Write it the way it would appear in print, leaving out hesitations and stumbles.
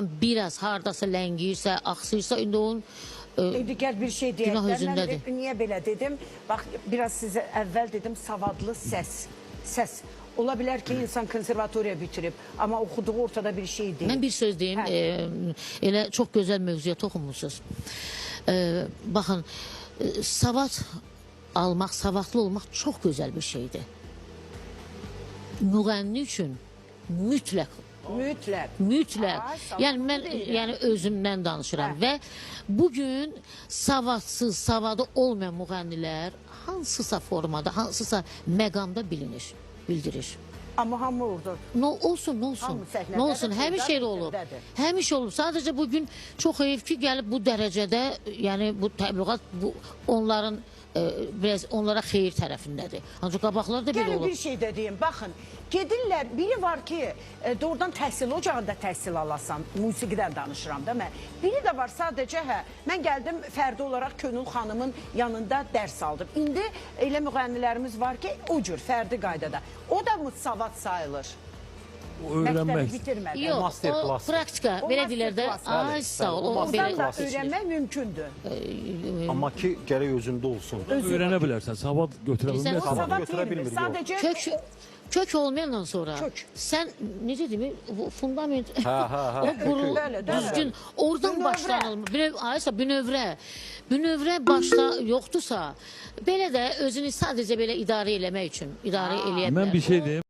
biraz hardasa ləngiyirsə, axsıyırsa, indi onun Digər bir şey deyək. günah Mən özündədir. niyə belə dedim? Bax, biraz sizə əvvəl dedim, savadlı səs. Ola bilər ki, insan konservatoriya bitirib, amma oxuduğu ortada bir şey deyil. Mən bir söz deyim, elə çox gözəl mövzuya toxunmuşsunuz. Baxın, savad almaq, savadlı olmaq çox gözəl bir şeydir. Müğənni üçün mütləq. Yəni mən özümdən danışıram və bugün savadsız, savadı olmayan müğənnilər hansısa formada, hansısa məqamda bildirir. Amma hamı orada. Ne olsun, həmişə elə olub. Həmişə olub. Sadəcə bugün çox heyif ki, gəlib bu dərəcədə, yəni bu təbliğat onların biraz onlara xeyir tərəfindədir. Ancaq qabaqlar da belə Gəlin olub. bir şey də deyim, baxın, gedirlər, biri var ki, doğrudan təhsil ocağında təhsil alasan, musiqidən danışıram da mən. Biri də var sadəcə, mən gəldim fərdi olaraq Könül xanımın yanında dərs aldım. İndi elə müğənnilərimiz var ki, o cür fərdi qaydada. O da mı savad sayılır? Öğrenmek. Yox, o praktika, belə deyilər də, ay sağ ol, o Oradan da belə. öyrənmək mümkündür. Amma ki gərək özündə olsun. Öğrenebilirsen, savad götüre O bilmezsen. savad götürə deyil, bilmir, sadəcə... Kök olmayandan sonra sən necə deyim, bu fundament o quru düzgün oradan başlanılmır. Bünövrə başda yoxdursa, belə də özünü sadəcə belə idarə eləmək üçün idarə eləyə bilər. Ben bir şey diyeyim.